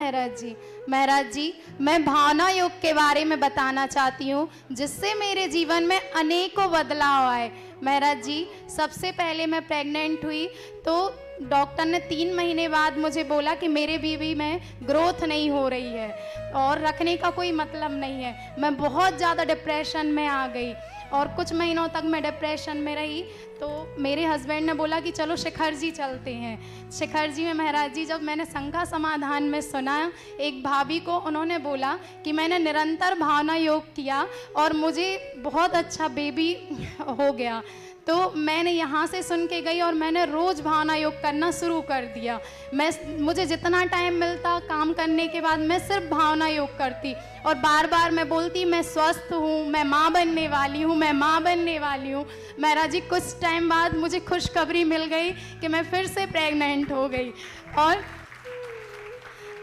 महाराज जी, मैं भावना योग के बारे में बताना चाहती हूँ, जिससे मेरे जीवन में अनेकों बदलाव आए। महाराज जी, सबसे पहले मैं प्रेग्नेंट हुई तो डॉक्टर ने 3 महीने बाद मुझे बोला कि मेरे बेबी में ग्रोथ नहीं हो रही है और रखने का कोई मतलब नहीं है। मैं बहुत ज़्यादा डिप्रेशन में आ गई और कुछ महीनों तक मैं डिप्रेशन में रही। तो मेरे हस्बैंड ने बोला कि चलो शिखर जी चलते हैं। शिखर जी में महाराज जी, जब मैंने शंका समाधान में सुना, एक भाभी को उन्होंने बोला कि मैंने निरंतर भावना योग किया और मुझे बहुत अच्छा बेबी हो गया। तो मैंने यहाँ से सुन के गई और मैंने रोज़ भावना योग करना शुरू कर दिया। मुझे जितना टाइम मिलता काम करने के बाद मैं सिर्फ भावना योग करती और बार बार मैं बोलती मैं स्वस्थ हूँ, मैं माँ बनने वाली हूँ, मैं माँ बनने वाली हूँ। महाराज जी, कुछ टाइम बाद मुझे खुशखबरी मिल गई कि मैं फिर से प्रेग्नेंट हो गई। और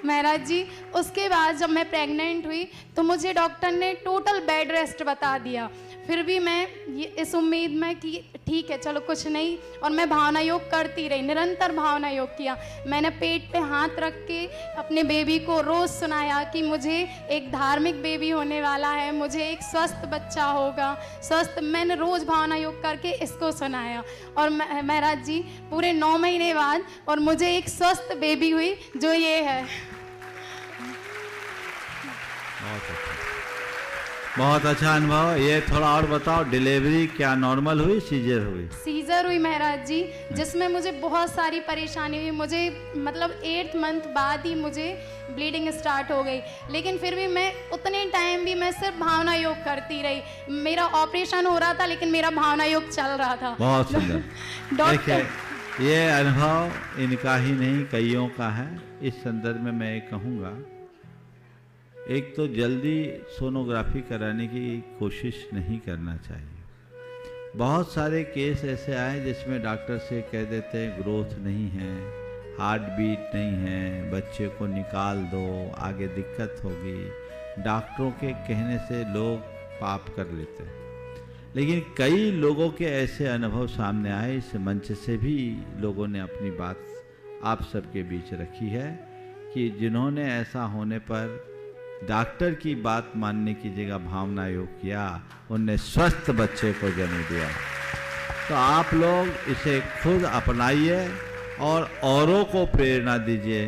महाराज जी, उसके बाद जब मैं प्रेग्नेंट हुई तो मुझे डॉक्टर ने टोटल बेड रेस्ट बता दिया। फिर भी मैं इस उम्मीद में कि ठीक है चलो कुछ नहीं, और मैं भावना योग करती रही, निरंतर भावना योग किया। मैंने पेट पे हाथ रख के अपने बेबी को रोज़ सुनाया कि मुझे एक धार्मिक बेबी होने वाला है, मुझे एक स्वस्थ बच्चा होगा, स्वस्थ। मैंने रोज़ भावना योग करके इसको सुनाया और महाराज जी, पूरे 9 महीने बाद और मुझे एक स्वस्थ बेबी हुई जो ये है। बहुत अच्छा अनुभव। ये थोड़ा और बताओ, डिलीवरी क्या नॉर्मल हुई, सीजर हुई? सीजर हुई महाराज जी, जिसमें मुझे बहुत सारी परेशानी हुई। मुझे मतलब 8th मंथ बाद ही मुझे ब्लीडिंग स्टार्ट हो गई, लेकिन फिर भी मैं उतने टाइम भी मैं सिर्फ भावना योग करती रही। मेरा ऑपरेशन हो रहा था लेकिन मेरा भावना योग चल रहा था। बहुत सुंदर। डॉक्टर, ये अनुभव इनका ही नहीं कईयों का है। इस संदर्भ में मैं कहूँगा, एक तो जल्दी सोनोग्राफी कराने की कोशिश नहीं करना चाहिए। बहुत सारे केस ऐसे आए जिसमें डॉक्टर से कह देते हैं ग्रोथ नहीं है, हार्ट बीट नहीं है, बच्चे को निकाल दो, आगे दिक्कत होगी। डॉक्टरों के कहने से लोग पाप कर लेते हैं। लेकिन कई लोगों के ऐसे अनुभव सामने आए, इस मंच से भी लोगों ने अपनी बात आप सबके बीच रखी है कि जिन्होंने ऐसा होने पर डॉक्टर की बात मानने की जगह भावना योग किया, उनने स्वस्थ बच्चे को जन्म दिया। तो आप लोग इसे खुद अपनाइए और औरों को प्रेरणा दीजिए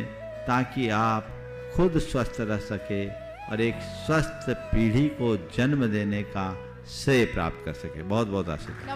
ताकि आप खुद स्वस्थ रह सके और एक स्वस्थ पीढ़ी को जन्म देने का श्रेय प्राप्त कर सके। बहुत बहुत आशीर्वाद।